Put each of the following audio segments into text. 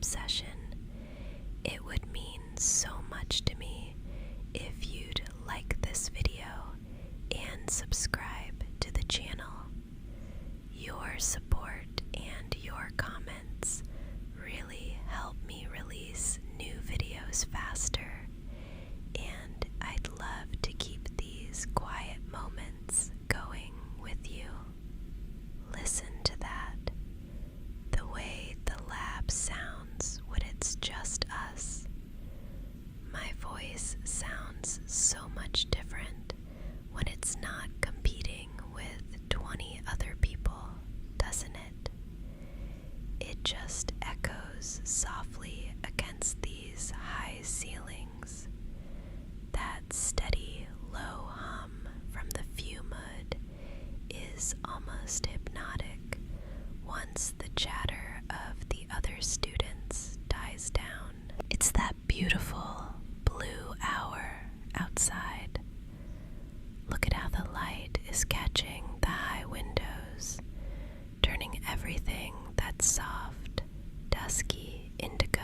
obsession. It would mean so much to me if you'd like this video and subscribe to the channel. Your support and your comments really help me release new videos faster, and I'd love to keep these quiet moments going with you. Listen to that. The way the lab sounds when it's just us. My voice sounds so much different when it's not competing with 20 other people, doesn't it? It just echoes softly against these high ceilings. That steady, low hum from the fume hood is almost hypnotic once the chatter of the other students dies down. It's that beautiful blue hour outside. Look at how the light is catching the high windows, turning everything that's soft, dusky indigo.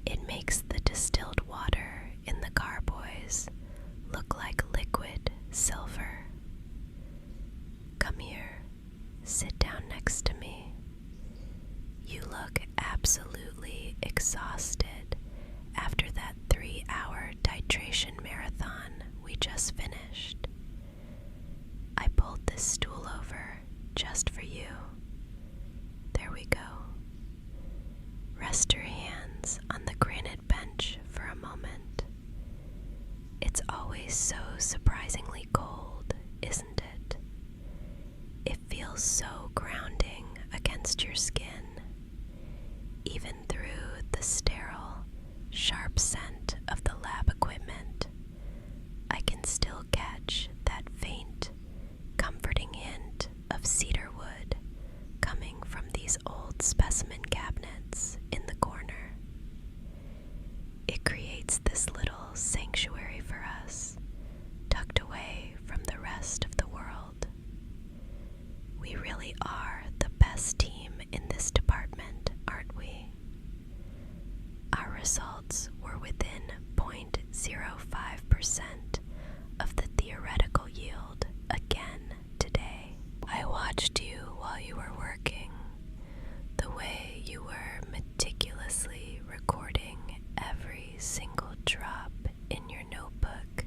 It makes the distilled water in the carboys look like liquid silver. Come here, sit down next to me. You look absolutely exhausted after that 3-hour titration marathon we just finished. I pulled this stool over just for you. There we go. Rest your hands on the granite bench for a moment. It's always so surprisingly cold, isn't it? It feels so grounding against your skin. Even through the sterile, sharp scent of the lab equipment, I can still catch that faint, comforting hint of cedar wood coming from these old specimen cabinets in the corner. It creates this little sanctuary for us, tucked away from the rest of the world. We really are the best team in this department, aren't we? Our results were within 0.05% of the theoretical yield again today. I watched you while you were working, the way you were meticulously recording every single drop in your notebook,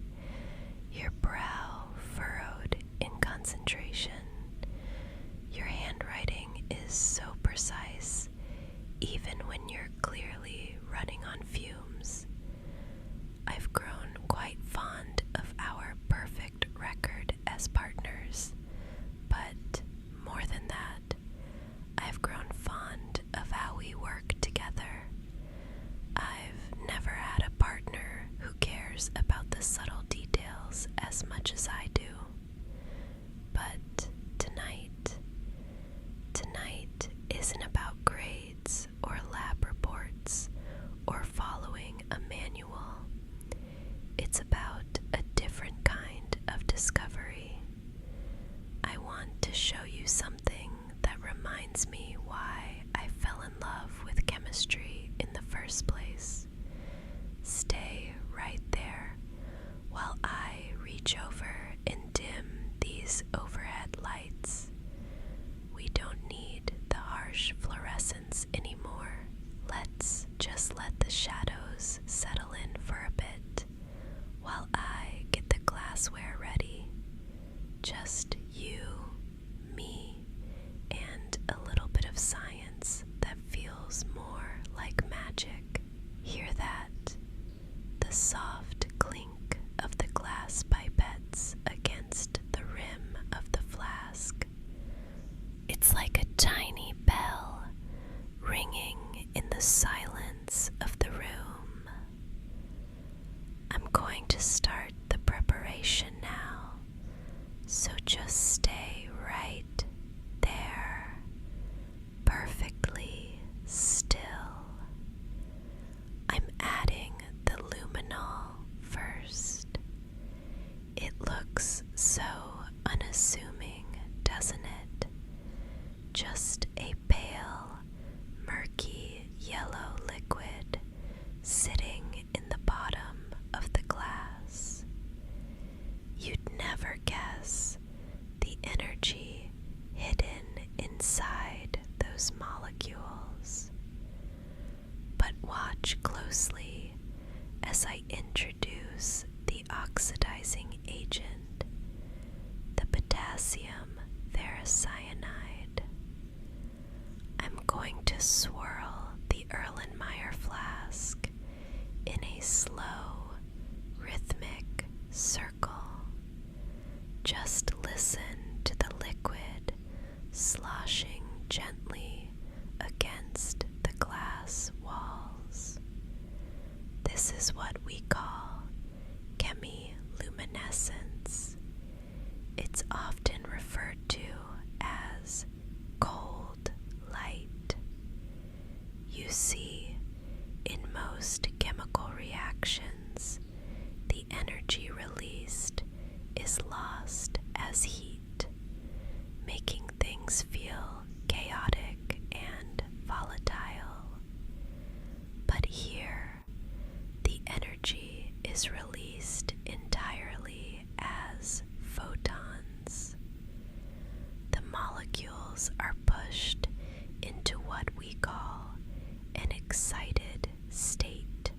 your brow furrowed in concentration. Your handwriting is so precise, even when you're clearly running on fumes. I've grown quite fond of our perfect record as partners, but more than that, I've grown fond of how we work together. I've never had a partner who cares about the subtle details as much as I do. But tonight isn't about grades or lab reports or following a manual. It's about a different kind of discovery. I want to show you something that reminds me why I fell in love with chemistry in the first place. Stay right there while I reach over and dim these overhead lights. We don't need the harsh fluorescence anymore. Let's just let the shadows settle in for a bit while I get the glassware ready. Just you, me, and a little bit of science that feels more like magic. Hear that? The soft clink of the glass pipettes against the rim of the flask. It's like a tiny bell ringing in the silence of the room. I'm going to start the preparation now, so just stay right there, perfectly still. I'm adding the luminol first. It looks so unassuming, doesn't it? Just a pale, murky watch closely as I introduce the oxidizing agent, the potassium ferrocyanide. I'm going to swirl the Erlenmeyer flask in a slow, rhythmic circle. Just listen to the liquid sloshing gently against the glass walls. This is what we call chemiluminescence. It's often referred to as cold light. You see, in most chemical reactions, the energy released is lost as heat, making things feel chaotic and volatile. But here, the energy is released entirely as photons. The molecules are pushed into what we call an excited state,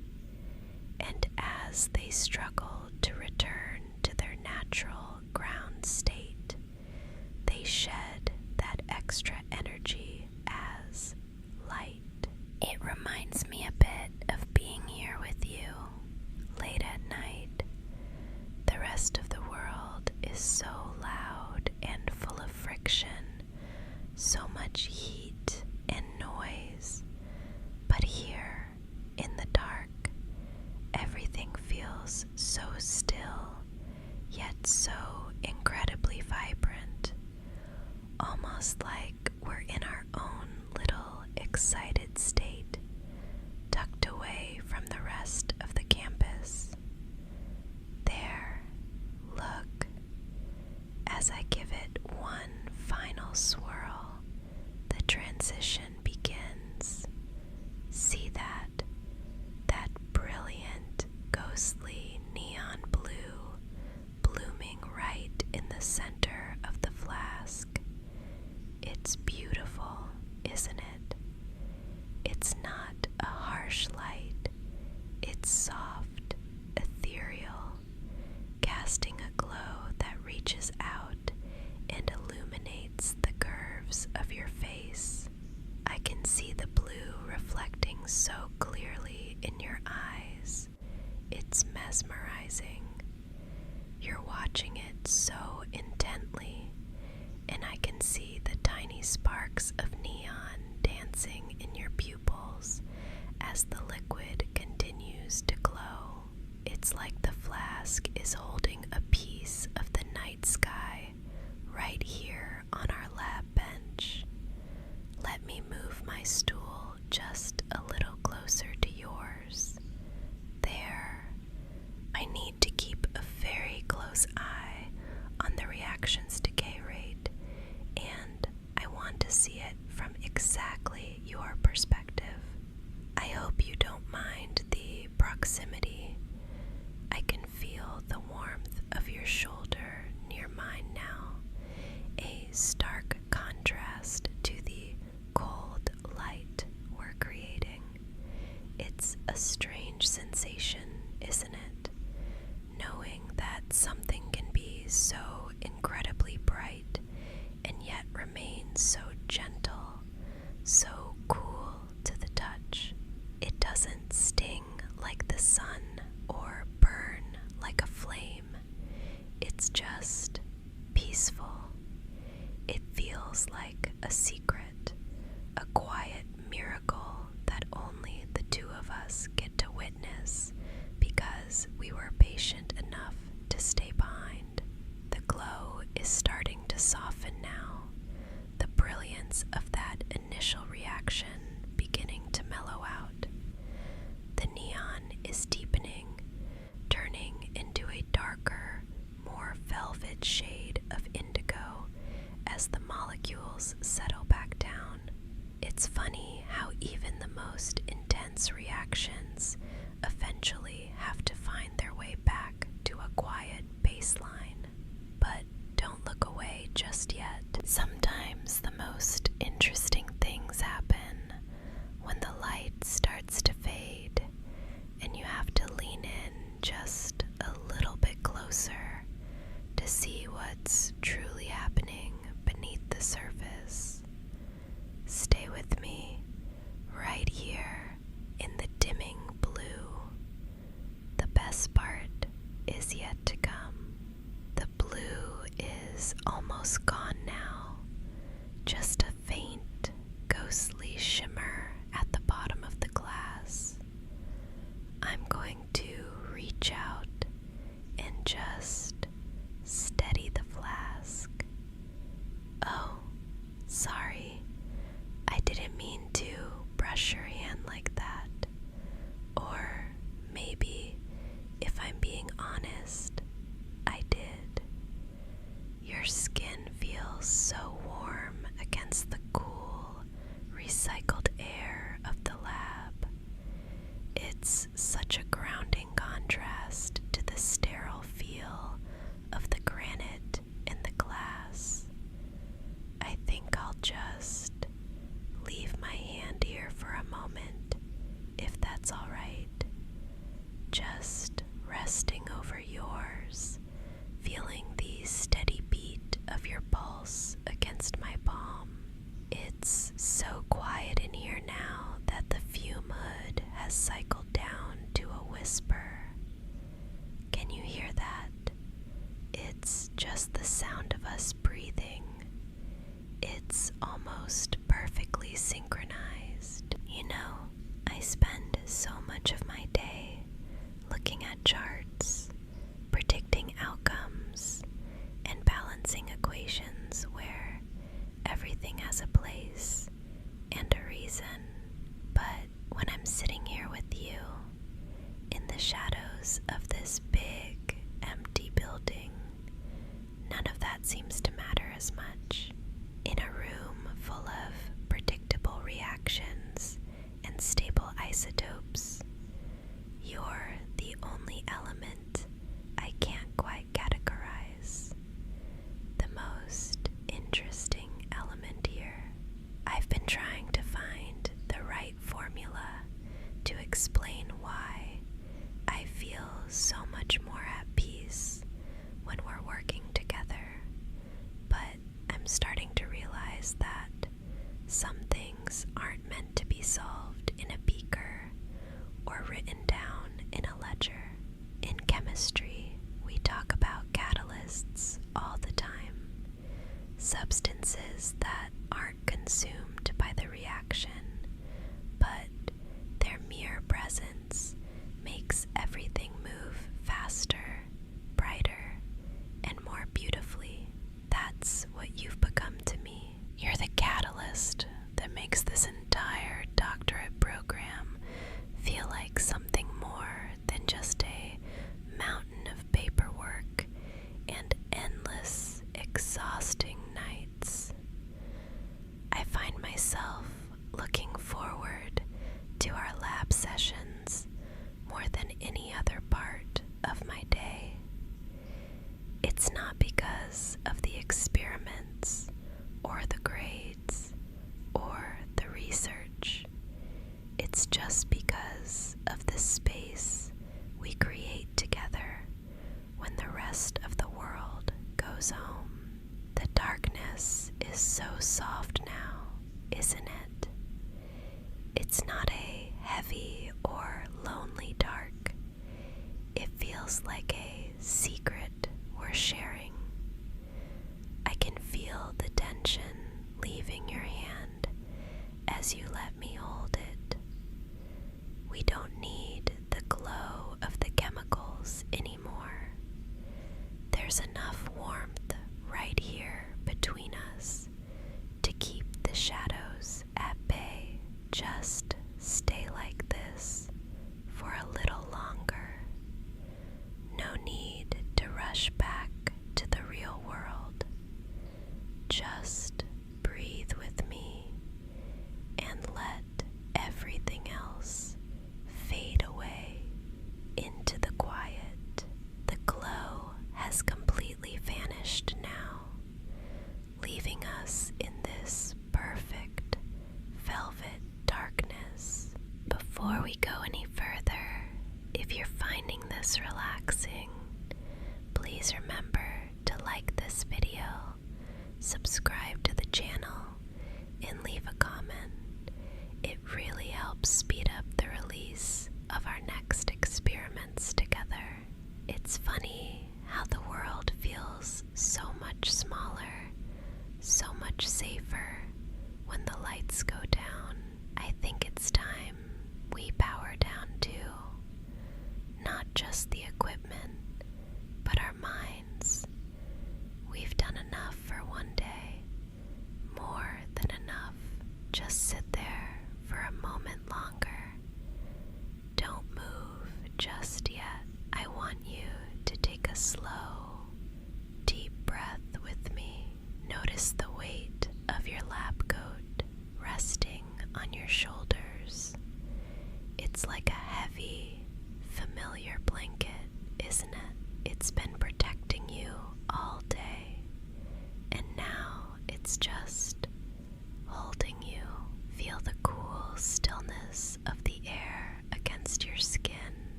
and as they struggle to return to their natural ground state, they shed that extra energy as light. It reminds me a bit of being here with you late at night. The rest of the world is so loud and full of friction, so much heat and noise. But here, in the dark, everything feels so still, yet so incredibly vibrant, almost like we're in our own little excited state, tucked away from the rest of the campus. There, look, as I give it one final swirl, the transition begins. See that brilliant, ghostly neon blue blooming right in the center of the flask. It's beautiful, isn't it? It's not a harsh light. It's soft, ethereal, casting a glow that reaches out and illuminates the curves of your face. I can see the blue reflecting so clearly in your eyes. It's mesmerizing. You're watching it so intently, and I can see the tiny sparks of neon dancing in your pupils as the liquid continues to glow. It's like the flask is holding a piece of the night sky right here on our lab bench. Let me move my stool just a little closer to yours. There. I need to keep a very close eye on the reaction's decay rate, and I want to see it from exactly your perspective. I hope you don't mind the proximity. I can feel the warmth of your shoulder near mine now, a stark contrast to the cold light we're creating. It's a strange sensation, isn't it? Knowing that something can be so incredibly bright and yet remain so gentle, so cool to the touch. It doesn't sting like the sun or burn like a flame. It's just peaceful. It feels like a secret, a quiet miracle that only the two of us get to witness because we were patient enough to stay behind. The glow is starting to soften now, the brilliance of that initial reaction beginning to mellow out. The neon is deepening, turning into a darker, more velvet shade of indigo as the molecules settle back down. It's funny how even the most intense reactions eventually have to find their way back to a quiet baseline. But don't look away just yet. Sometimes the most interesting things happen when the light starts to fade It's such a grounding contrast to the sterile feel of the granite in the glass. I think I'll just leave my hand here for a moment, if that's all right. Just resting over yours, feeling the steady beat of your pulse against my palm. It's so quiet in here now that the fume hood has cycled down to a whisper. Can you hear that? It's just the sound of us breathing. It's almost perfectly synchronized. You know, I spend so much of my day looking at charts, predicting outcomes, and balancing equations where everything has a place and a reason. But when I'm sitting here with you, in the shadows of this big, empty building, none of that seems to matter as much. In a room full of predictable reactions and stable isotopes, you're the only element I can't quite categorize. The most interesting element here. I've been trying to find the right formula to explain why I feel so much more at peace when we're working together, but I'm starting to realize that some things aren't meant to be solved in a beaker or written down in a ledger. In chemistry, we talk about catalysts all the time, substances that aren't consumed by the reaction, but their mere presence makes everything move faster, brighter, and more beautifully. That's what you've become to me. You're the catalyst that makes this entire doctorate program feel like something more than just a mountain of paperwork and endless, exhausting nights. I find myself looking forward to our lab sessions more than any other part of my day. It's not because of the experiments or the grades or the research. It's just because of the space we create together when the rest of the world goes home. The darkness is so soft now, isn't it? It's not a heavy or lonely dark. It feels like a secret we're sharing. I can feel the tension leaving your hand as you let me hold it. We don't need the glow of the chemicals anymore. There's enough warmth right here between us to keep the shadows at bay. Just stay like this for a little longer. No need to rush back to the real world. Just breathe with me and let everything else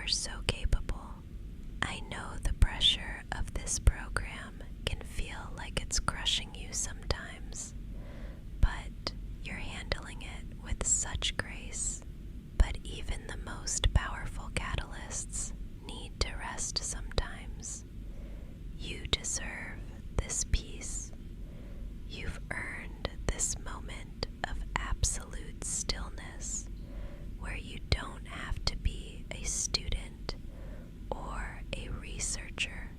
are so capable. I know the pressure of this program can feel like it's crushing you sometimes, but you're handling it with such grace. But even the most powerful catalysts need to rest sometimes. You deserve this peace. You've earned this moment of absolute stillness where you don't have to be a student or a researcher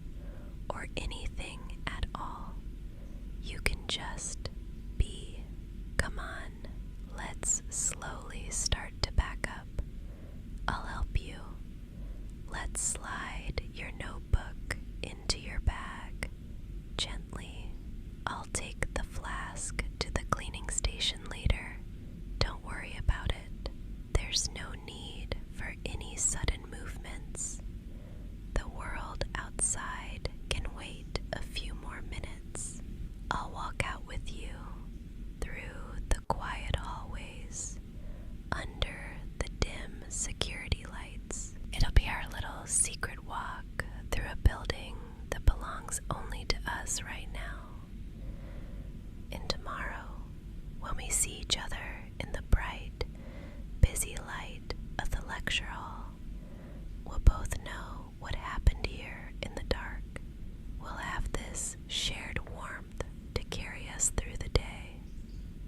or anything at all. You can just be. Come on, let's slowly start to back up. I'll help you. Let's slide your notebook into your bag gently. I'll take the flask to the cleaning station later. Don't worry about it. There's no need for any sudden movements. The world outside can wait a few more minutes. I'll walk out with you through the quiet hallways, under the dim security lights. It'll be our little secret walk through a building that belongs only to us right now. And tomorrow, when we see each other in the bright, busy light of the lecture hall, we'll both know what happened here in the dark. We'll have this shared warmth to carry us through the day.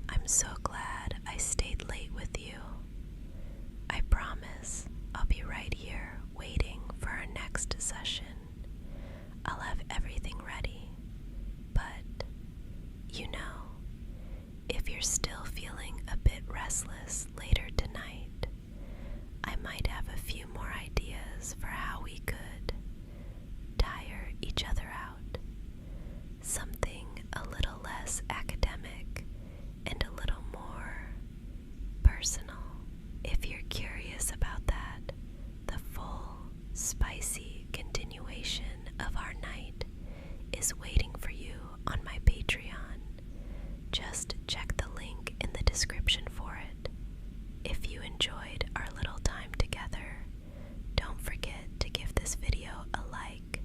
I'm so glad I stayed late with you. I promise I'll be right here waiting for our next session. I'll have everything ready, but you know, if you're still feeling a bit restless later tonight, I might have a few more ideas for how we could tire each other out. Something a little less academic and a little more personal. If you're curious about that, the full, spicy continuation of our night is waiting for you on my Patreon. Just check the link in the description for it. If you enjoyed our little time together, don't forget to give this video a like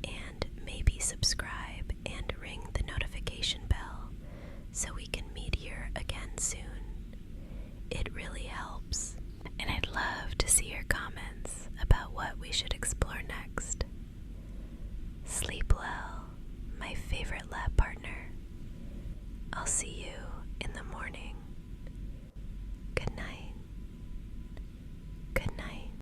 and maybe subscribe and ring the notification bell so we can meet here again soon. It really helps, and I'd love to see your comments about what we should explore next. Sleep well, my favorite lab partner. I'll see